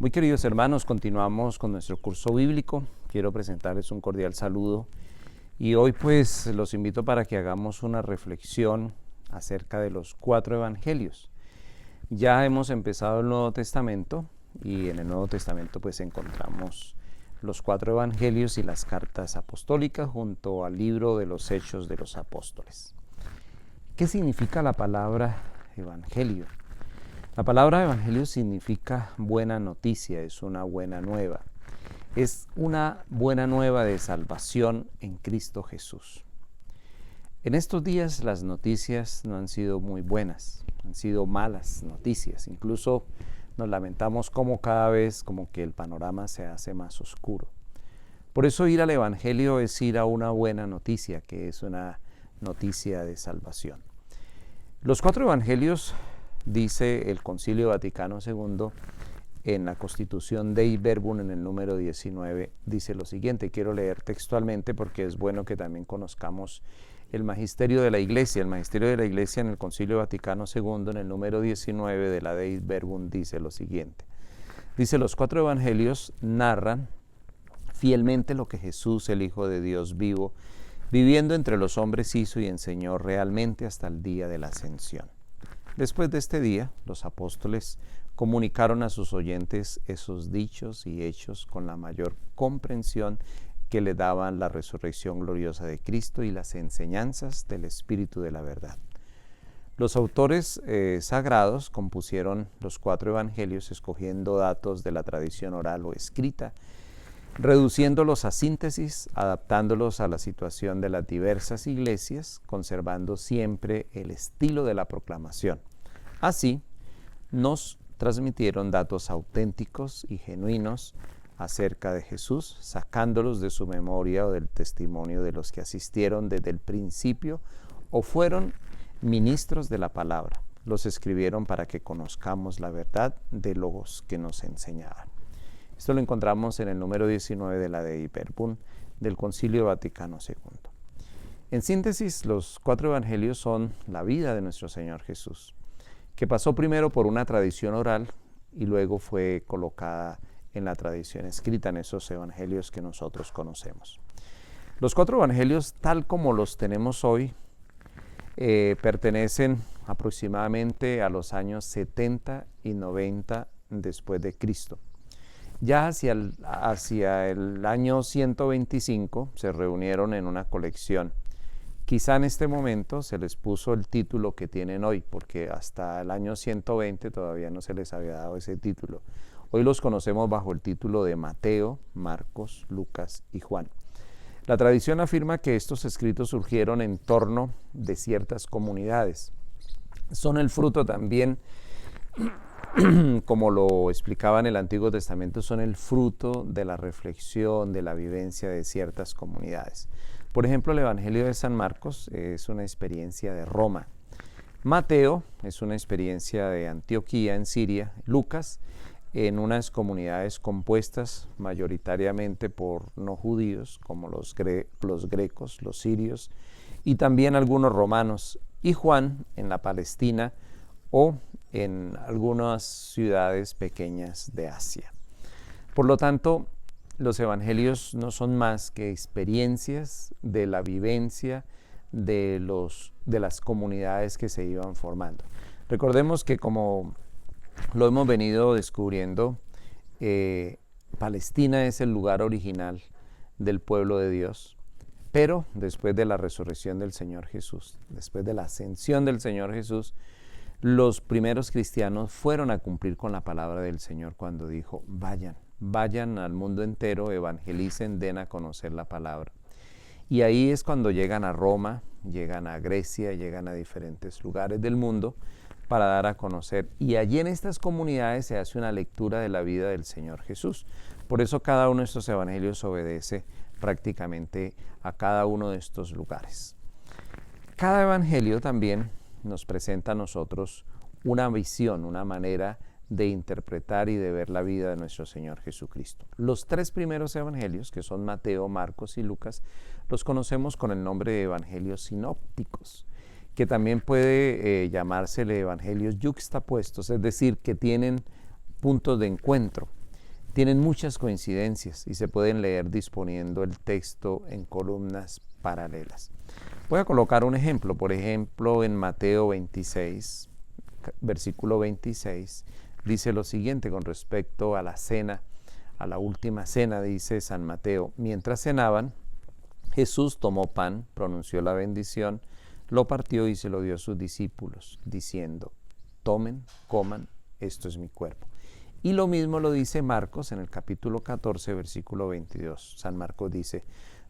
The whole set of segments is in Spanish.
Muy queridos hermanos, continuamos con nuestro curso bíblico. Quiero presentarles un cordial saludo y hoy pues los invito para que hagamos una reflexión acerca de los 4 evangelios. Ya hemos empezado el Nuevo Testamento y en el Nuevo Testamento pues encontramos los 4 evangelios y las cartas apostólicas junto al libro de los Hechos de los Apóstoles. ¿Qué significa la palabra evangelio? La palabra evangelio significa buena noticia, es una buena nueva. Es una buena nueva de salvación en Cristo Jesús. En estos días las noticias no han sido muy buenas, han sido malas noticias. Incluso nos lamentamos como cada vez como que el panorama se hace más oscuro. Por eso ir al evangelio es ir a una buena noticia, que es una noticia de salvación. Los 4 evangelios, dice el Concilio Vaticano II en la Constitución Dei Verbum en el número 19, dice lo siguiente. Quiero leer textualmente porque es bueno que también conozcamos el magisterio de la Iglesia. El magisterio de la Iglesia en el Concilio Vaticano II en el número 19 de la Dei Verbum dice lo siguiente. Dice: los 4 evangelios narran fielmente lo que Jesús, el Hijo de Dios vivo, viviendo entre los hombres, hizo y enseñó realmente hasta el día de la ascensión. Después de este día, los apóstoles comunicaron a sus oyentes esos dichos y hechos con la mayor comprensión que le daban la resurrección gloriosa de Cristo y las enseñanzas del Espíritu de la verdad. Los autores sagrados compusieron los 4 evangelios escogiendo datos de la tradición oral o escrita, reduciéndolos a síntesis, adaptándolos a la situación de las diversas iglesias, conservando siempre el estilo de la proclamación. Así, nos transmitieron datos auténticos y genuinos acerca de Jesús, sacándolos de su memoria o del testimonio de los que asistieron desde el principio o fueron ministros de la palabra. Los escribieron para que conozcamos la verdad de los que nos enseñaban. Esto lo encontramos en el número 19 de la Dei Verbum del Concilio Vaticano II. En síntesis, los 4 evangelios son la vida de nuestro Señor Jesús, que pasó primero por una tradición oral y luego fue colocada en la tradición escrita, en esos evangelios que nosotros conocemos. Los 4 evangelios, tal como los tenemos hoy, pertenecen aproximadamente a los años 70 y 90 después de Cristo. Ya hacia el año 125 se reunieron en una colección. Quizá en este momento se les puso el título que tienen hoy, porque hasta el año 120 todavía no se les había dado ese título. Hoy los conocemos bajo el título de Mateo, Marcos, Lucas y Juan. La tradición afirma que estos escritos surgieron en torno de ciertas comunidades. Son el fruto también, como lo explicaba en el Antiguo Testamento, son el fruto de la reflexión, de la vivencia de ciertas comunidades. Por ejemplo, el Evangelio de San Marcos es una experiencia de Roma. Mateo es una experiencia de Antioquía en Siria. Lucas en unas comunidades compuestas mayoritariamente por no judíos, como los grecos, los sirios y también algunos romanos. Y Juan en la Palestina o en algunas ciudades pequeñas de Asia. Por lo tanto, los evangelios no son más que experiencias de la vivencia de las comunidades que se iban formando. Recordemos que, como lo hemos venido descubriendo, Palestina es el lugar original del pueblo de Dios, pero después de la resurrección del Señor Jesús, después de la ascensión del Señor Jesús, los primeros cristianos fueron a cumplir con la palabra del Señor cuando dijo: vayan al mundo entero, evangelicen, den a conocer la palabra. Y ahí es cuando llegan a Roma, llegan a Grecia, llegan a diferentes lugares del mundo para dar a conocer. Y allí en estas comunidades se hace una lectura de la vida del Señor Jesús. Por eso cada uno de estos evangelios obedece prácticamente a cada uno de estos lugares. Cada evangelio también nos presenta a nosotros una visión, una manera de interpretar y de ver la vida de nuestro Señor Jesucristo. Los 3 primeros evangelios, que son Mateo, Marcos y Lucas, los conocemos con el nombre de evangelios sinópticos, que también puede llamársele evangelios yuxtapuestos, es decir, que tienen puntos de encuentro. tienen muchas coincidencias y se pueden leer disponiendo el texto en columnas paralelas. Voy a colocar un ejemplo, por ejemplo, en Mateo 26, versículo 26, dice lo siguiente con respecto a la cena, a la última cena, dice San Mateo: mientras cenaban, Jesús tomó pan, pronunció la bendición, lo partió y se lo dio a sus discípulos, diciendo: tomen, coman, esto es mi cuerpo. Y lo mismo lo dice Marcos en el capítulo 14, versículo 22. San Marcos dice: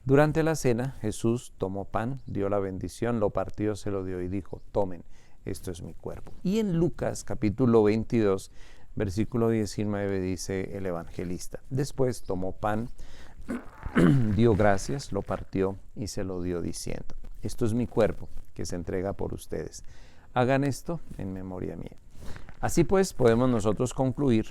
durante la cena, Jesús tomó pan, dio la bendición, lo partió, se lo dio y dijo: tomen, esto es mi cuerpo. Y en Lucas capítulo 22, versículo 19 dice el evangelista: después tomó pan, dio gracias, lo partió y se lo dio diciendo: esto es mi cuerpo que se entrega por ustedes. Hagan esto en memoria mía. Así pues, podemos nosotros concluir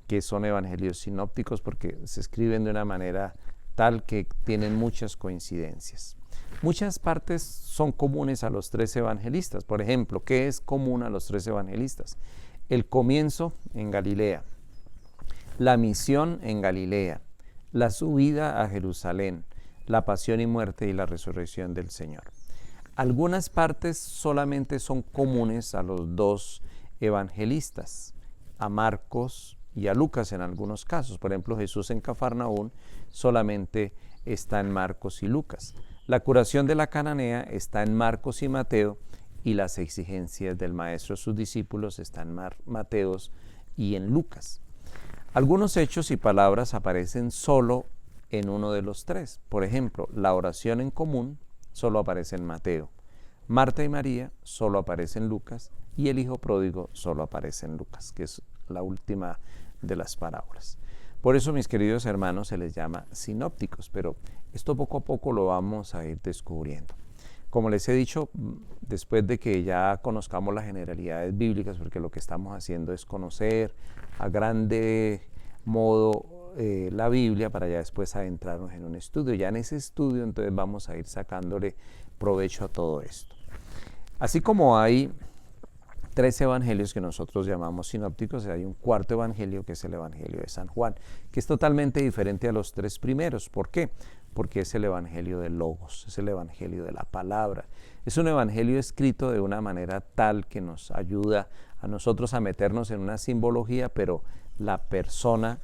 que son evangelios sinópticos porque se escriben de una manera tal que tienen muchas coincidencias. Muchas partes son comunes a los tres evangelistas. Por ejemplo, ¿qué es común a los tres evangelistas? El comienzo en Galilea, la misión en Galilea, la subida a Jerusalén, la pasión y muerte y la resurrección del Señor. Algunas partes solamente son comunes a los dos evangelistas, a Marcos y a Lucas en algunos casos. Por ejemplo, Jesús en Cafarnaún solamente está en Marcos y Lucas. La curación de la cananea está en Marcos y Mateo, y las exigencias del maestro a sus discípulos están en Mateos y en Lucas. Algunos hechos y palabras aparecen solo en uno de los tres. Por ejemplo, la oración en común solo aparece en Mateo. Marta y María solo aparece en Lucas, y el hijo pródigo solo aparece en Lucas, que es la última de las parábolas. Por eso, mis queridos hermanos, se les llama sinópticos, pero esto poco a poco lo vamos a ir descubriendo. Como les he dicho, después de que ya conozcamos las generalidades bíblicas, porque lo que estamos haciendo es conocer a grande modo la Biblia para ya después adentrarnos en un estudio. Ya en ese estudio entonces vamos a ir sacándole provecho a todo esto. Así como hay tres evangelios que nosotros llamamos sinópticos, hay un cuarto evangelio que es el evangelio de San Juan, que es totalmente diferente a los tres primeros. ¿Por qué? Porque es el evangelio del Logos, es el evangelio de la palabra. Es un evangelio escrito de una manera tal que nos ayuda a nosotros a meternos en una simbología, pero la persona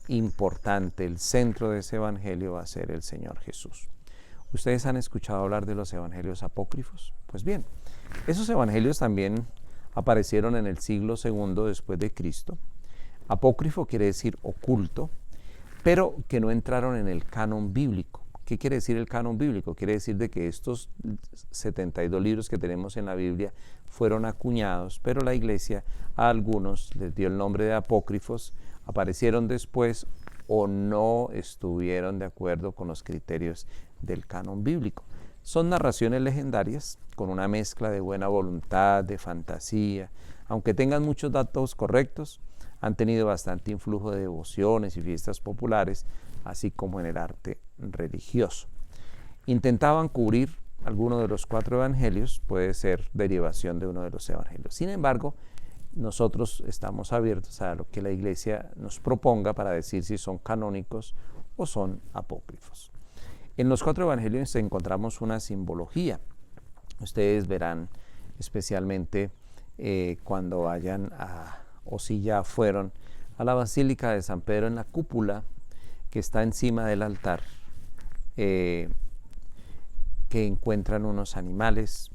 importante, el centro de ese evangelio va a ser el Señor Jesús. ¿Ustedes han escuchado hablar de los evangelios apócrifos? Pues bien, esos evangelios también aparecieron en el siglo II después de Cristo. Apócrifo quiere decir oculto, pero que no entraron en el canon bíblico. ¿Qué quiere decir el canon bíblico? Quiere decir de que estos 72 libros que tenemos en la Biblia fueron acuñados, pero la Iglesia a algunos les dio el nombre de apócrifos, aparecieron después o no estuvieron de acuerdo con los criterios del canon bíblico. Son narraciones legendarias con una mezcla de buena voluntad, de fantasía. Aunque tengan muchos datos correctos, han tenido bastante influjo de devociones y fiestas populares, así como en el arte religioso. Intentaban cubrir alguno de los cuatro evangelios, puede ser derivación de uno de los evangelios. Sin embargo, nosotros estamos abiertos a lo que la Iglesia nos proponga para decir si son canónicos o son apócrifos. En los cuatro evangelios encontramos una simbología. Ustedes verán especialmente cuando vayan o si ya fueron a la Basílica de San Pedro, en la cúpula que está encima del altar, que encuentran unos animales,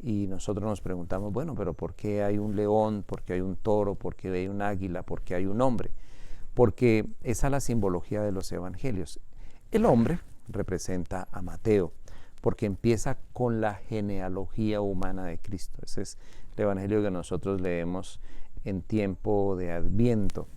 y nosotros nos preguntamos, bueno, pero ¿por qué hay un león? ¿Por qué hay un toro? ¿Por qué hay un águila? ¿Por qué hay un hombre? Porque esa es la simbología de los evangelios. El hombre representa a Mateo, porque empieza con la genealogía humana de Cristo. Ese es el evangelio que nosotros leemos en tiempo de Adviento.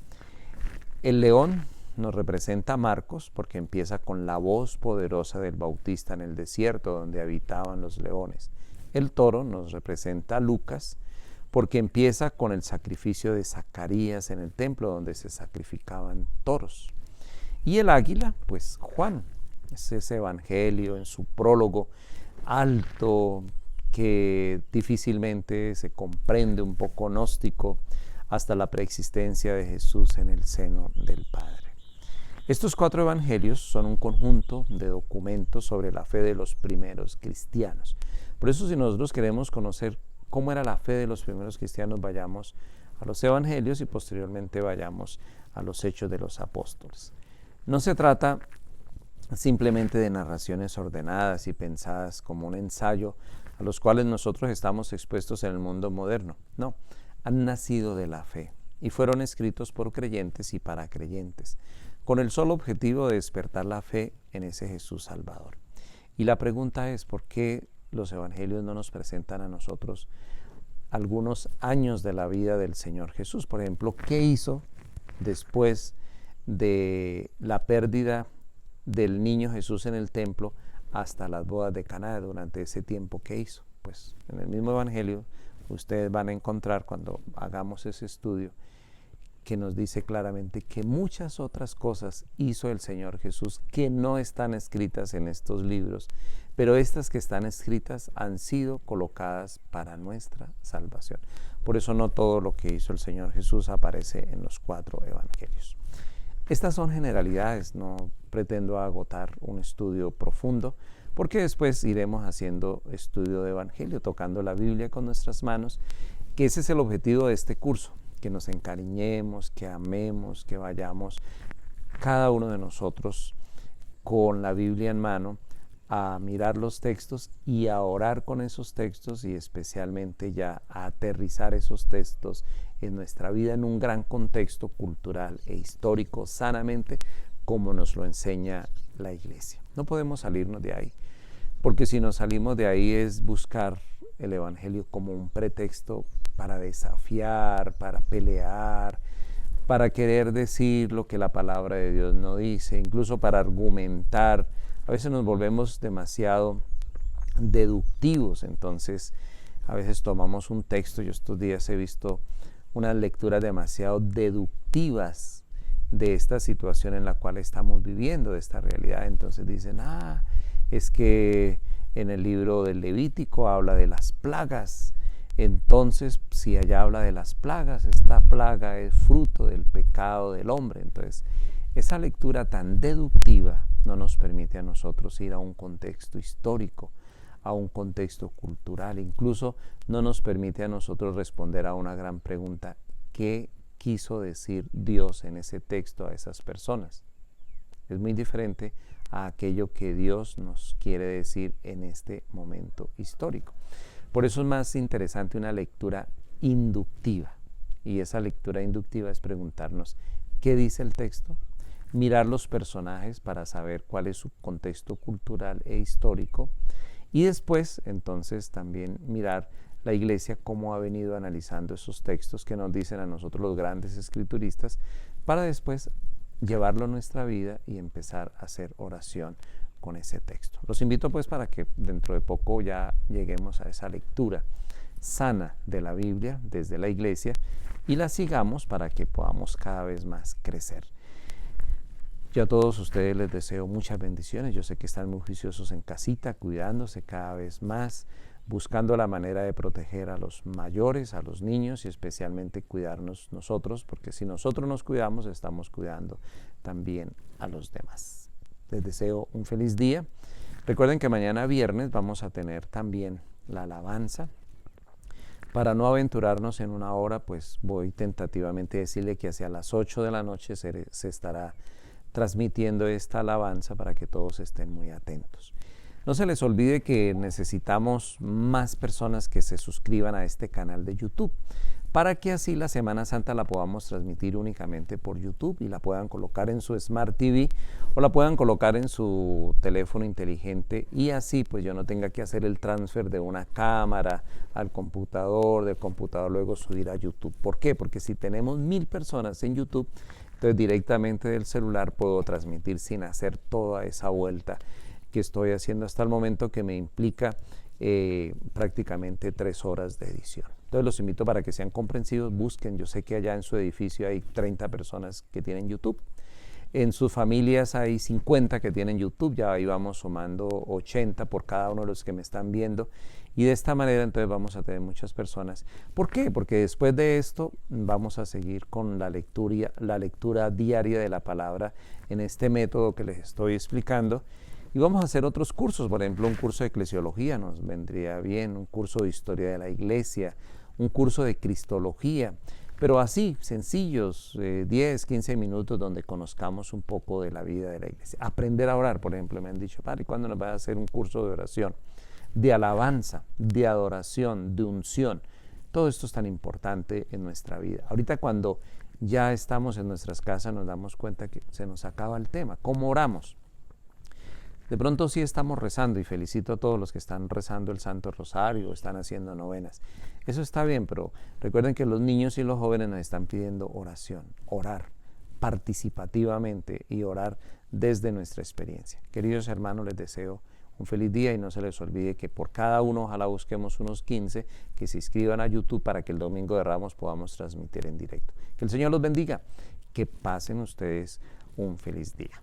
El león nos representa a Marcos, porque empieza con la voz poderosa del Bautista en el desierto, donde habitaban los leones. El toro nos representa a Lucas, porque empieza con el sacrificio de Zacarías en el templo, donde se sacrificaban toros. Y el águila, pues Juan, es ese evangelio en su prólogo alto, que difícilmente se comprende, un poco gnóstico, hasta la preexistencia de Jesús en el seno del Padre. Estos 4 evangelios son un conjunto de documentos sobre la fe de los primeros cristianos. Por eso, si nosotros queremos conocer cómo era la fe de los primeros cristianos, vayamos a los evangelios y posteriormente vayamos a los hechos de los apóstoles. No se trata simplemente de narraciones ordenadas y pensadas como un ensayo a los cuales nosotros estamos expuestos en el mundo moderno. No, han nacido de la fe y fueron escritos por creyentes y para creyentes, con el solo objetivo de despertar la fe en ese Jesús Salvador. Y la pregunta es, ¿por qué los evangelios no nos presentan a nosotros algunos años de la vida del Señor Jesús? Por ejemplo, ¿qué hizo después de la pérdida del niño Jesús en el templo hasta las bodas de Caná? Durante ese tiempo, ¿qué hizo? Pues en el mismo evangelio ustedes van a encontrar, cuando hagamos ese estudio, que nos dice claramente que muchas otras cosas hizo el Señor Jesús que no están escritas en estos libros, pero estas que están escritas han sido colocadas para nuestra salvación. Por eso no todo lo que hizo el Señor Jesús aparece en los 4 evangelios. Estas son generalidades, no pretendo agotar un estudio profundo, porque después iremos haciendo estudio de evangelio, tocando la Biblia con nuestras manos, que ese es el objetivo de este curso, que nos encariñemos, que amemos, que vayamos cada uno de nosotros con la Biblia en mano a mirar los textos y a orar con esos textos, y especialmente ya a aterrizar esos textos en nuestra vida en un gran contexto cultural e histórico, sanamente, como nos lo enseña la Iglesia. No podemos salirnos de ahí, porque si nos salimos de ahí es buscar el evangelio como un pretexto para desafiar, para pelear, para querer decir lo que la palabra de Dios no dice, incluso para argumentar. A veces nos volvemos demasiado deductivos, entonces a veces tomamos un texto. Yo estos días he visto unas lecturas demasiado deductivas de esta situación en la cual estamos viviendo, de esta realidad. Entonces dicen, es que en el libro del Levítico habla de las plagas. Entonces, si allá habla de las plagas, esta plaga es fruto del pecado del hombre. Entonces, esa lectura tan deductiva no nos permite a nosotros ir a un contexto histórico, a un contexto cultural. Incluso no nos permite a nosotros responder a una gran pregunta: ¿qué quiso decir Dios en ese texto a esas personas? Es muy diferente a aquello que Dios nos quiere decir en este momento histórico. Por eso es más interesante una lectura inductiva, y esa lectura inductiva es preguntarnos ¿qué dice el texto? Mirar los personajes para saber cuál es su contexto cultural e histórico, y después entonces también mirar la Iglesia cómo ha venido analizando esos textos que nos dicen a nosotros los grandes escrituristas, para después llevarlo a nuestra vida y empezar a hacer oración con ese texto. Los invito pues para que dentro de poco ya lleguemos a esa lectura sana de la Biblia desde la Iglesia y la sigamos para que podamos cada vez más crecer. Yo a todos ustedes les deseo muchas bendiciones. Yo sé que están muy juiciosos en casita, cuidándose cada vez más, buscando la manera de proteger a los mayores, a los niños, y especialmente cuidarnos nosotros, porque si nosotros nos cuidamos, estamos cuidando también a los demás. Les deseo un feliz día. Recuerden que mañana viernes vamos a tener también la alabanza. Para no aventurarnos en una hora, pues voy tentativamente a decirle que hacia las 8 de la noche se estará transmitiendo esta alabanza para que todos estén muy atentos. No se les olvide que necesitamos más personas que se suscriban a este canal de YouTube, para que así la Semana Santa la podamos transmitir únicamente por YouTube y la puedan colocar en su Smart TV o la puedan colocar en su teléfono inteligente, y así pues yo no tenga que hacer el transfer de una cámara al computador, del computador luego subir a YouTube. ¿Por qué? Porque si tenemos 1000 personas en YouTube, entonces directamente del celular puedo transmitir sin hacer toda esa vuelta que estoy haciendo hasta el momento, que me implica prácticamente 3 horas de edición. Entonces los invito para que sean comprensivos, busquen. Yo sé que allá en su edificio hay 30 personas que tienen YouTube. En sus familias hay 50 que tienen YouTube, ya ahí vamos sumando 80 por cada uno de los que me están viendo. Y de esta manera entonces vamos a tener muchas personas. ¿Por qué? Porque después de esto vamos a seguir con la lectura diaria de la palabra en este método que les estoy explicando. Y vamos a hacer otros cursos, por ejemplo, un curso de eclesiología nos vendría bien, un curso de historia de la iglesia, un curso de cristología, pero así, sencillos, 10, 15 minutos donde conozcamos un poco de la vida de la iglesia. Aprender a orar, por ejemplo, me han dicho, padre, ¿cuándo nos va a hacer un curso de oración? De alabanza, de adoración, de unción. Todo esto es tan importante en nuestra vida. Ahorita cuando ya estamos en nuestras casas nos damos cuenta que se nos acaba el tema. ¿Cómo oramos? De pronto sí estamos rezando y felicito a todos los que están rezando el Santo Rosario o están haciendo novenas. Eso está bien, pero recuerden que los niños y los jóvenes nos están pidiendo oración, orar participativamente y orar desde nuestra experiencia. Queridos hermanos, les deseo un feliz día y no se les olvide que por cada uno ojalá busquemos unos 15 que se inscriban a YouTube para que el domingo de Ramos podamos transmitir en directo. Que el Señor los bendiga, que pasen ustedes un feliz día.